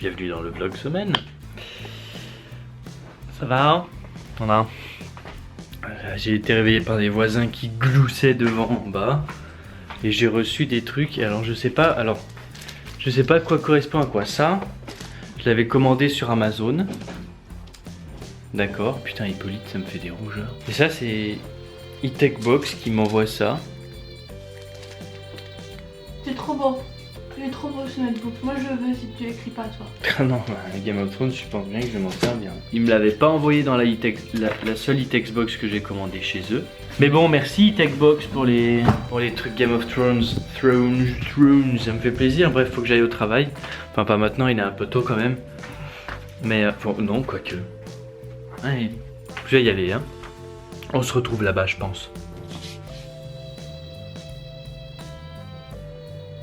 Bienvenue dans le vlog semaine. Ça va? Voilà. J'ai été réveillé par des voisins qui gloussaient devant en bas. Et j'ai reçu des trucs. Et alors je sais pas quoi correspond à quoi ça. Je l'avais commandé sur Amazon. D'accord. Putain, Hippolyte, ça me fait des rougeurs. Et ça, c'est eTechBox qui m'envoie ça. C'est trop beau. Il est trop beau ce notebook. Moi je veux si tu écris pas toi. Ah non, Game of Thrones, je pense bien que je m'en sers bien. Ils me l'avaient pas envoyé dans la seule eTechBox que j'ai commandé chez eux. Mais bon, merci eTechBox pour les trucs Game of Thrones. Thrones, ça me fait plaisir. Bref, faut que j'aille au travail. Enfin, pas maintenant, il est un peu tôt quand même. Mais bon, non, quoique. Ouais, je vais y aller, hein. On se retrouve là-bas, je pense.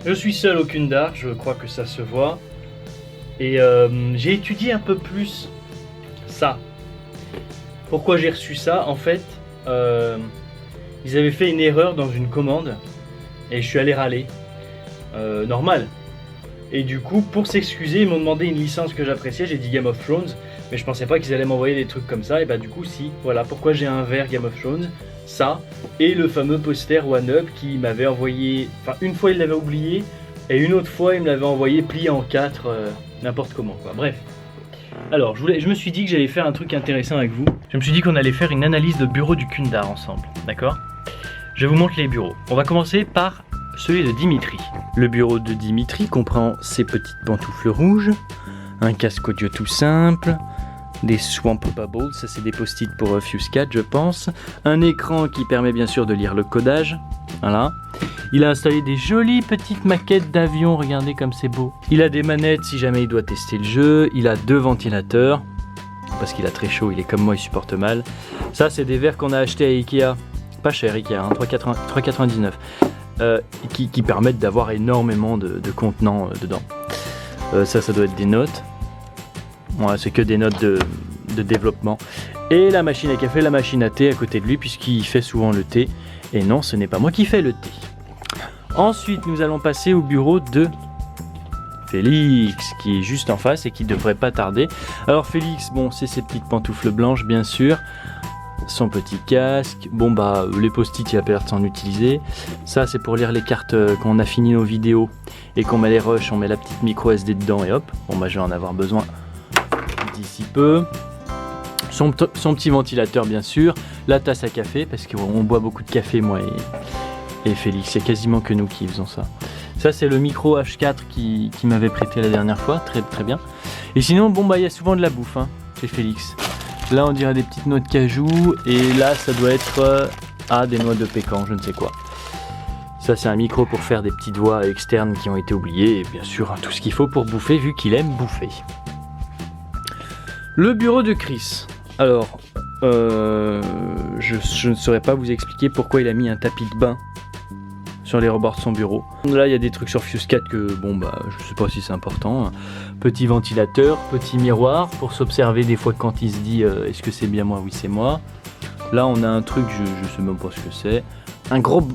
Je suis seul au Kundar, je crois que ça se voit. Et j'ai étudié un peu plus ça. Pourquoi j'ai reçu ça? En fait, ils avaient fait une erreur dans une commande et je suis allé râler. Normal. Et du coup, pour s'excuser, ils m'ont demandé une licence que j'appréciais. J'ai dit Game of Thrones, mais je pensais pas qu'ils allaient m'envoyer des trucs comme ça. Et bah du coup, si. Voilà pourquoi j'ai un verre Game of Thrones. Ça et le fameux poster One Up qui m'avait envoyé, enfin une fois il l'avait oublié et une autre fois il me l'avait envoyé plié en 4 n'importe comment quoi. Bref. Alors je me suis dit que j'allais faire un truc intéressant avec vous. Je me suis dit qu'on allait faire une analyse de bureau du Kundar ensemble, d'accord? Je vous montre les bureaux. On va commencer par celui de Dimitri. Le bureau de Dimitri comprend ses petites pantoufles rouges, un casque audio tout simple, des Swamp Bubbles, ça c'est des post-it pour Fuse4 je pense, un écran qui permet bien sûr de lire le codage, voilà. Il a installé des jolies petites maquettes d'avions, regardez comme c'est beau. Il a des manettes si jamais il doit tester le jeu, il a 2 ventilateurs, parce qu'il a très chaud, il est comme moi, il supporte mal. Ça c'est des verres qu'on a achetés à Ikea, pas cher Ikea, hein, 3,99, qui permettent d'avoir énormément de contenants dedans. Ça doit être des notes. Voilà, c'est que des notes de développement. Et la machine à café, la machine à thé à côté de lui, puisqu'il fait souvent le thé. Et non, ce n'est pas moi qui fais le thé. Ensuite, nous allons passer au bureau de Félix, qui est juste en face et qui devrait pas tarder. Alors Félix, bon, c'est ses petites pantoufles blanches, bien sûr. Son petit casque. Bon, bah, les post-it, il a pas l'air de s'en utiliser. Ça, c'est pour lire les cartes quand on a fini nos vidéos et qu'on met les rushs, on met la petite micro SD dedans et hop. Bon, bah, je vais en avoir besoin d'ici peu. Son petit ventilateur bien sûr, la tasse à café parce qu'on boit beaucoup de café moi et Félix, c'est quasiment que nous qui faisons ça. Ça c'est le micro H4 qui m'avait prêté la dernière fois, très très bien. Et sinon bon bah il y a souvent de la bouffe hein, chez Félix. Là on dirait des petites noix de cajou et là ça doit être des noix de pécan, je ne sais quoi. Ça c'est un micro pour faire des petites voix externes qui ont été oubliées et bien sûr hein, tout ce qu'il faut pour bouffer vu qu'il aime bouffer. Le bureau de Chris. Alors, je ne saurais pas vous expliquer pourquoi il a mis un tapis de bain sur les rebords de son bureau. Là, il y a des trucs sur Fuse4 que, bon, bah, je sais pas si c'est important. Petit ventilateur, petit miroir pour s'observer des fois quand il se dit est-ce que c'est bien moi? Oui, c'est moi. Là, on a un truc, je sais même pas ce que c'est. Un gros,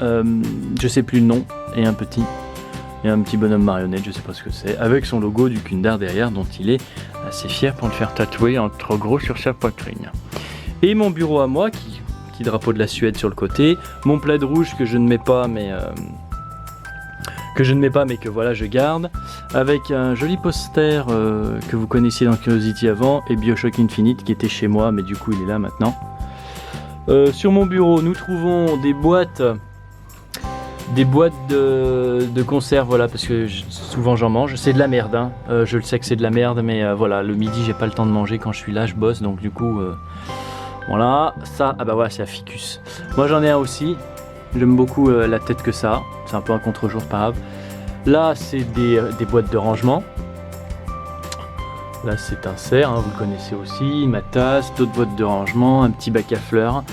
je sais plus le nom, et un petit bonhomme marionnette, je sais pas ce que c'est, avec son logo du Kundar derrière, dont il est assez fier pour le faire tatouer en trop gros sur sa poitrine. Et mon bureau à moi, qui drapeau de la Suède sur le côté, mon plaid rouge que je ne mets pas, mais que voilà je garde, avec un joli poster que vous connaissiez dans Curiosity avant, et Bioshock Infinite qui était chez moi, mais du coup il est là maintenant. Sur mon bureau, nous trouvons des boîtes de conserve, voilà, parce que souvent j'en mange. C'est de la merde, hein. Je le sais que c'est de la merde, mais voilà, le midi j'ai pas le temps de manger quand je suis là, je bosse, donc du coup, voilà, ça, ah bah voilà, c'est à ficus. Moi j'en ai un aussi, j'aime beaucoup la tête que ça, c'est un peu un contre-jour, c'est pas grave. Là c'est des boîtes de rangement. Là c'est un cerf, hein, vous le connaissez aussi, ma tasse, d'autres boîtes de rangement, un petit bac à fleurs.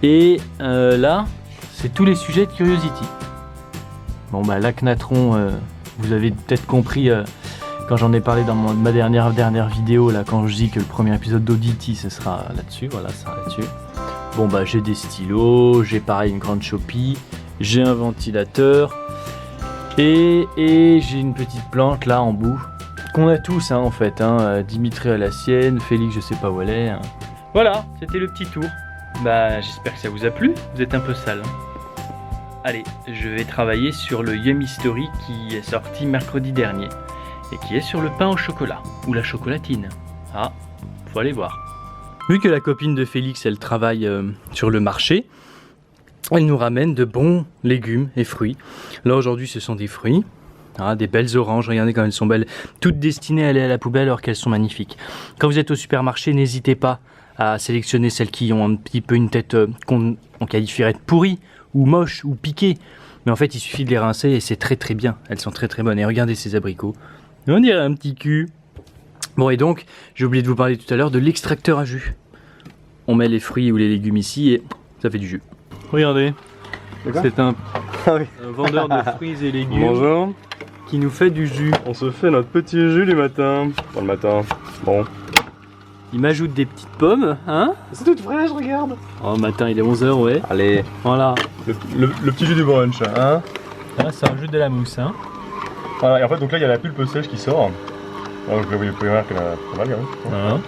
Et là, c'est tous les sujets de Curiosity. Bon bah l'Aknatron, vous avez peut-être compris quand j'en ai parlé dans ma dernière vidéo, là, quand je dis que le premier épisode d'Audity ce sera là-dessus, voilà, ça sera là-dessus. Bon bah j'ai des stylos, j'ai pareil une grande Shopee, j'ai un ventilateur et j'ai une petite plante là en bout qu'on a tous hein, en fait. Hein. Dimitri a la sienne, Félix je sais pas où elle est. Hein. Voilà, c'était le petit tour. Bah j'espère que ça vous a plu. Vous êtes un peu sale. Hein. Allez, je vais travailler sur le Yummy Story qui est sorti mercredi dernier. Et qui est sur le pain au chocolat. Ou la chocolatine. Ah, faut aller voir. Vu que la copine de Félix elle travaille sur le marché, elle nous ramène de bons légumes et fruits. Là aujourd'hui ce sont des fruits. Ah, des belles oranges, regardez comme elles sont belles, toutes destinées à aller à la poubelle alors qu'elles sont magnifiques. Quand vous êtes au supermarché, n'hésitez pas à sélectionner celles qui ont un petit peu une tête qu'on qualifierait de pourrie, ou moche, ou piquée. Mais en fait, il suffit de les rincer et c'est très très bien. Elles sont très très bonnes. Et regardez ces abricots. On dirait un petit cul. Bon et donc, j'ai oublié de vous parler tout à l'heure de l'extracteur à jus. On met les fruits ou les légumes ici et ça fait du jus. Regardez, c'est un vendeur de fruits et légumes. Bonjour. Qui nous fait du jus. On se fait notre petit jus du matin. Bon, le matin, bon. Il m'ajoute des petites pommes, hein? C'est toute fraîche, regarde. Oh, matin, il est 11h, ouais. Allez. Voilà. Le petit jus du brunch, hein? Là, ça rajoute de la mousse, hein? Voilà, et en fait, donc là, il y a la pulpe sèche qui sort. Donc, vous pouvez voir qu'elle a pas mal, hein?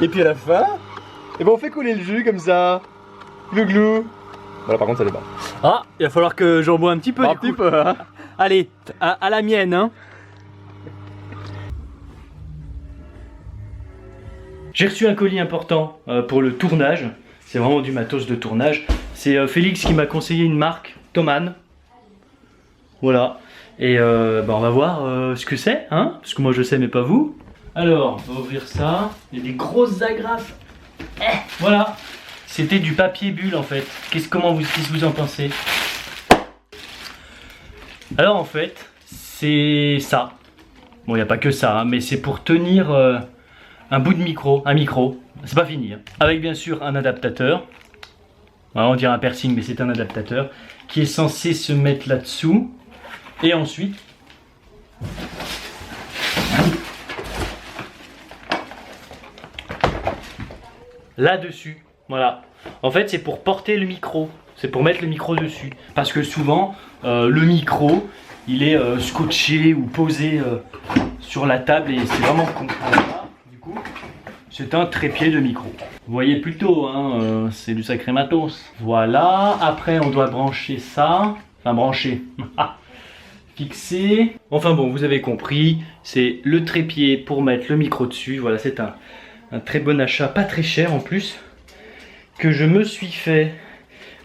Et puis à la fin, et ben on fait couler le jus comme ça. Glou glou. Voilà, par contre, ça débat. Ah, il va falloir que j'en bois un petit peu. Un petit peu, hein? Allez, à la mienne, hein. J'ai reçu un colis important pour le tournage. C'est vraiment du matos de tournage. C'est Félix qui m'a conseillé une marque, Thomann. Voilà. Et on va voir ce que c'est, hein. Parce que moi je sais, mais pas vous. Alors, on va ouvrir ça. Il y a des grosses agrafes. Voilà. C'était du papier bulle en fait. Qu'est-ce que vous en pensez? Alors en fait, c'est ça. Bon, il n'y a pas que ça, hein, mais c'est pour tenir un bout de micro, un micro. C'est pas fini. Hein. Avec bien sûr un adaptateur. Voilà, on dirait un piercing, mais c'est un adaptateur qui est censé se mettre là-dessous. Et ensuite, là-dessus. Voilà. En fait, c'est pour porter le micro. C'est pour mettre le micro dessus. Parce que souvent, le micro, il est scotché ou posé sur la table et c'est vraiment con. Voilà. Du coup, c'est un trépied de micro. Vous voyez plutôt, hein, c'est du sacré matos. Voilà. Après, on doit brancher ça. Enfin, brancher. Fixer. Enfin bon, vous avez compris. C'est le trépied pour mettre le micro dessus. Voilà, c'est un très bon achat. Pas très cher en plus. Que je me suis fait.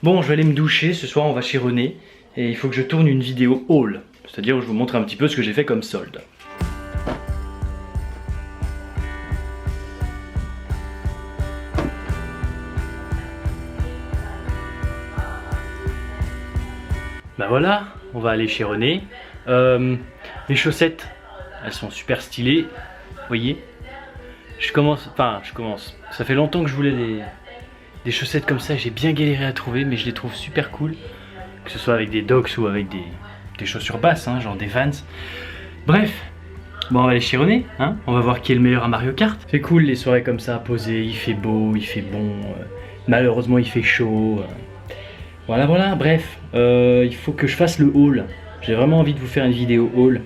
Bon, je vais aller me doucher, ce soir on va chez René et il faut que je tourne une vidéo haul, c'est-à-dire où je vous montre un petit peu ce que j'ai fait comme solde. Bah voilà, on va aller chez René. Les chaussettes, elles sont super stylées, vous voyez. Je commence, ça fait longtemps que je voulais des chaussettes comme ça, j'ai bien galéré à trouver, mais je les trouve super cool. Que ce soit avec des docks ou avec des chaussures basses, hein, genre des Vans. Bref, bon, on va aller chez René, hein, on va voir qui est le meilleur à Mario Kart. C'est cool les soirées comme ça, posées, il fait beau, il fait bon, malheureusement il fait chaud. Voilà, bref, il faut que je fasse le haul. J'ai vraiment envie de vous faire une vidéo haul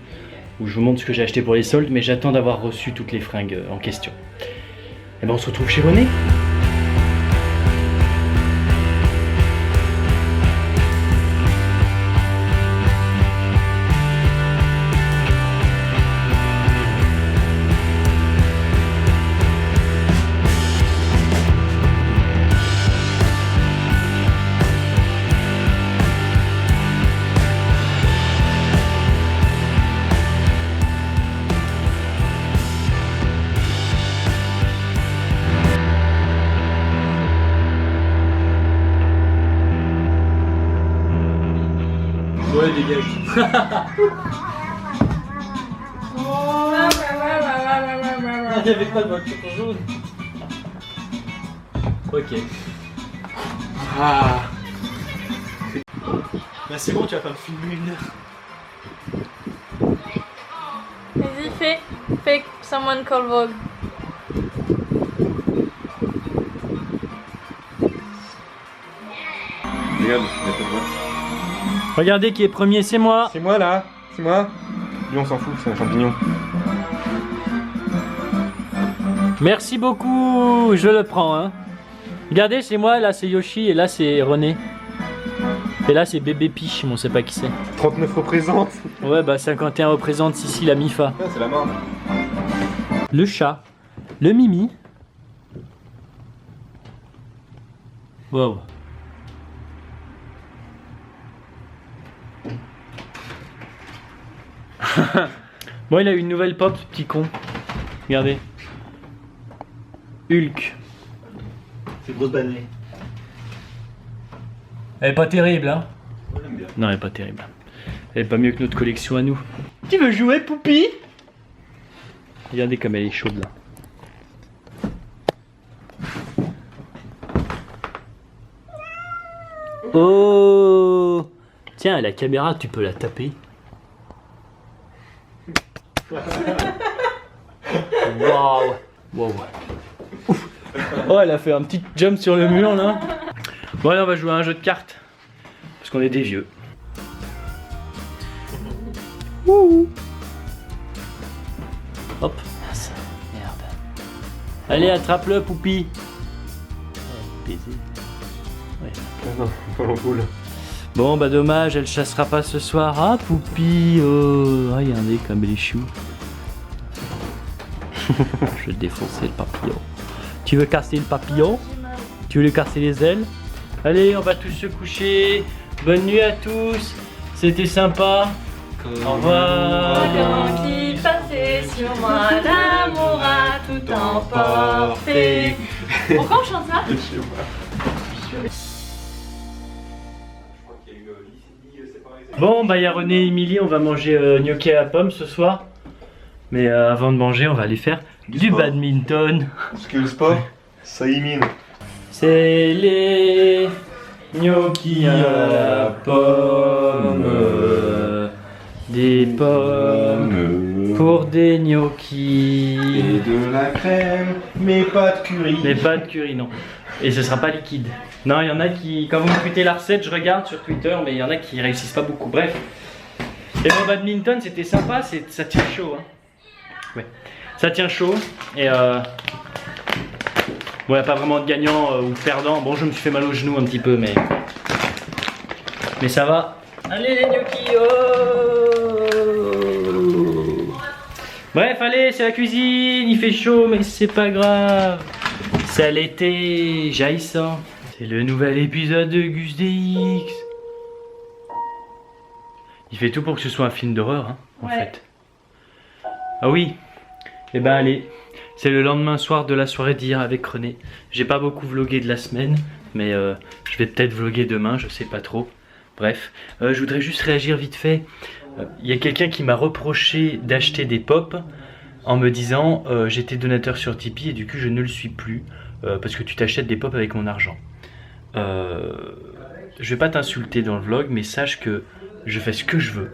où je vous montre ce que j'ai acheté pour les soldes, mais j'attends d'avoir reçu toutes les fringues en question. Et ben on se retrouve chez René. Ouais, dégage. Il n'y avait pas de voiture jaune. Ok. Ah. Bah c'est bon, tu vas pas me filmer une heure. Vas-y, fais someone call Vogue. Regarde, il y a pas de voix. Regardez qui est premier, c'est moi. C'est moi là, c'est moi. Lui, on s'en fout, c'est un champignon. Merci beaucoup, je le prends. Hein. Regardez, c'est moi, là c'est Yoshi et là c'est René. Et là c'est Bébé Piche, mais on sait pas qui c'est. 39 représente. Ouais, bah 51 représente Sissi la Mifa. Ah, c'est la marde. Le chat, le Mimi. Wow. Bon, il a une nouvelle pop, ce petit con. Regardez. Hulk. C'est grosse banée. Elle est pas terrible, hein? Moi, j'aime bien. Non, elle est pas terrible. Elle est pas mieux que notre collection à nous. Tu veux jouer, Poupi? Regardez comme elle est chaude là. Oh! Tiens, la caméra, tu peux la taper. Waouh! Wow. Oh, elle a fait un petit jump sur le mur là. Bon, allez, on va jouer à un jeu de cartes. Parce qu'on est des vieux. Wouhou. Hop. Merde. Allez, attrape-le, Poupi. Baiser. Ouais. Ah non, pas l'ampoule. Bon, bah dommage, elle chassera pas ce soir. Ah, Poupi. Oh, regardez comme elle est chou. Je vais défoncer le papillon. Tu veux casser le papillon? Tu veux lui casser les ailes? Allez, on va tous se coucher. Bonne nuit à tous. C'était sympa. Au revoir. Quand il passait sur moi, l'amour a tout emporté. Pourquoi on chante ça? Bon, bah il y a René et Émilie, on va manger gnocchi à la pomme ce soir. Mais avant de manger, on va aller faire du sport. badminton. Parce que le sport, ça élimine. C'est les gnocchis à la pomme. Des pommes pour des gnocchis. Et de la crème, mais pas de curry. Mais pas de curry, non. Et ce sera pas liquide. Non, il y en a qui, quand vous me tweetez la recette, je regarde sur Twitter, mais il y en a qui réussissent pas beaucoup. Bref. Et le badminton, c'était sympa, ça tient chaud. Hein. Ouais. Ça tient chaud. Et bon, il n'y a pas vraiment de gagnant ou de perdant. Bon, je me suis fait mal au genou un petit peu, mais ça va. Allez les gnocchis, oh. Bref, allez, c'est la cuisine, il fait chaud, mais c'est pas grave. C'est l'été jaillissant. C'est le nouvel épisode de Gus DX. Il fait tout pour que ce soit un film d'horreur, hein, en fait. Ah oui. Eh ben allez, c'est le lendemain soir de la soirée d'hier avec René. J'ai pas beaucoup vlogué de la semaine, mais je vais peut-être vloguer demain, je sais pas trop. Bref, je voudrais juste réagir vite fait. Il y a quelqu'un qui m'a reproché d'acheter des pops en me disant j'étais donateur sur Tipeee et du coup je ne le suis plus parce que tu t'achètes des pops avec mon argent. Je vais pas t'insulter dans le vlog, mais sache que je fais ce que je veux.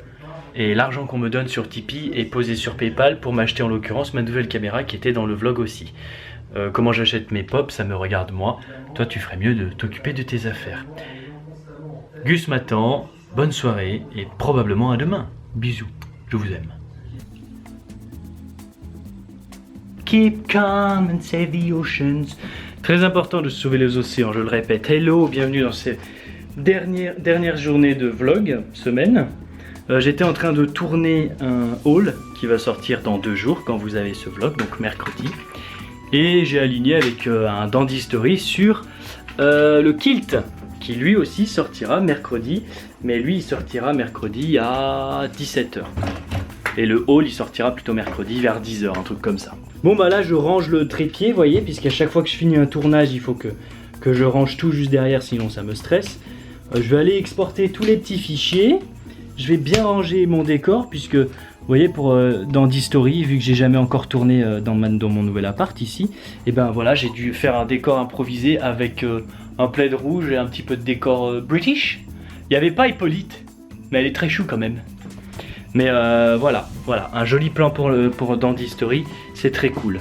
Et l'argent qu'on me donne sur Tipeee est posé sur PayPal pour m'acheter en l'occurrence ma nouvelle caméra qui était dans le vlog aussi. Comment j'achète mes pops, ça me regarde moi. Toi tu ferais mieux de t'occuper de tes affaires. Gus m'attend, bonne soirée et probablement à demain. Bisous, je vous aime. Keep calm and save the oceans. Très important de sauver les océans, je le répète. Hello, bienvenue dans ces dernières journées de vlog, semaine. J'étais en train de tourner un haul qui va sortir dans 2 jours quand vous avez ce vlog, donc mercredi. Et j'ai aligné avec un Dandy Story sur le kilt, qui lui aussi sortira mercredi, mais lui il sortira mercredi à 17 h. Et le haul il sortira plutôt mercredi vers 10 h, un truc comme ça. Bon bah là je range le trépied, vous voyez, puisqu'à chaque fois que je finis un tournage il faut que je range tout juste derrière, sinon ça me stresse. Je vais aller exporter tous les petits fichiers. Je vais bien ranger mon décor, puisque vous voyez, pour Dandy Story, vu que j'ai jamais encore tourné dans mon nouvel appart ici, et ben voilà, j'ai dû faire un décor improvisé avec un plaid rouge et un petit peu de décor british. Il n'y avait pas Hippolyte, mais elle est très chou quand même. Mais voilà, un joli plan pour Dandy Story, c'est très cool.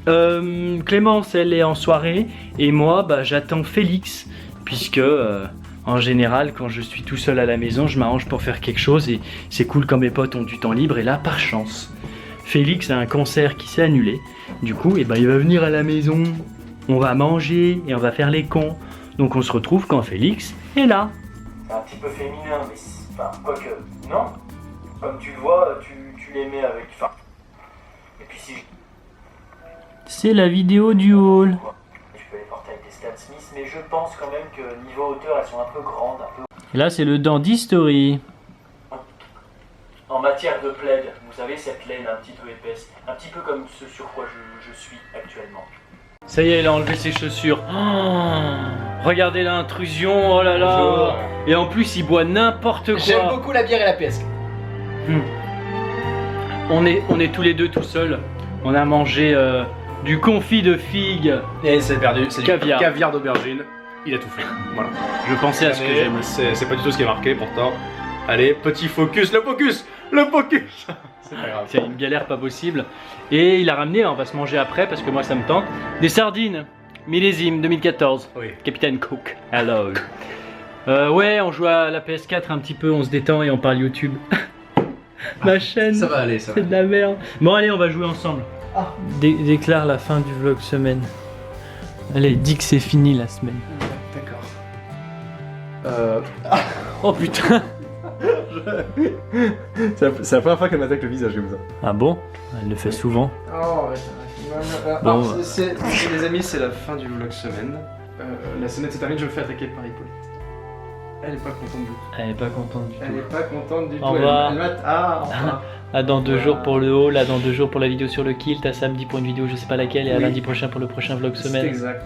Clémence, elle est en soirée, et moi, bah, j'attends Félix, puisque En général, quand je suis tout seul à la maison, je m'arrange pour faire quelque chose et c'est cool quand mes potes ont du temps libre. Et là, par chance, Félix a un concert qui s'est annulé. Du coup, il va venir à la maison. On va manger et on va faire les cons. Donc on se retrouve quand Félix est là. C'est un petit peu féminin, mais enfin, quoique, non. Comme tu le vois, tu les mets avec. Enfin. Et puis si. C'est la vidéo du haul. Tu peux les porter avec des Stan Smith, mais je pense quand même que niveau hauteur, elles sont un peu grandes, un peu. Et là, c'est le Dandy Story. En matière de plaid, vous savez, cette laine un petit peu épaisse, un petit peu comme ce sur quoi je suis actuellement. Ça y est, il a enlevé ses chaussures. Oh, regardez l'intrusion, oh là là. Bonjour. Et en plus, il boit n'importe quoi. J'aime beaucoup la bière et la pesque. On est tous les deux tout seuls. On a mangé du confit de figues. Et c'est perdu, c'est Caviar. du caviar d'aubergine. Il a tout fait. Voilà. Je pensais à ce que Mais j'aime. c'est pas du tout ce qui est marqué pourtant. Allez, petit focus, le focus. C'est pas grave. C'est une galère pas possible. Et il a ramené, on va se manger après parce que moi ça me tente, des sardines. Millésime 2014. Oui. Capitaine Cook. Hello. Ouais, on joue à la PS4 un petit peu, on se détend et on parle YouTube. Ma chaîne. Ça va aller, ça va. C'est de la merde. Bon allez, on va jouer ensemble. Déclare la fin du vlog semaine. Allez, dis que c'est fini la semaine. D'accord. Oh putain. C'est la première fois qu'elle m'attaque le visage comme ça. Ah bon? Elle le fait souvent. Oh, Bon, les amis, c'est la fin du vlog semaine. La semaine se termine, je me fais attaquer par Hippolyte. Elle est pas contente du tout. Elle est pas contente du Elle est pas contente du tout. Au revoir. Enfin. À dans 2 Voilà. jours pour le haul, à dans 2 jours pour la vidéo sur le kilt, à samedi pour une vidéo je sais pas laquelle et à Oui. lundi prochain pour le prochain vlog C'est semaine. exact.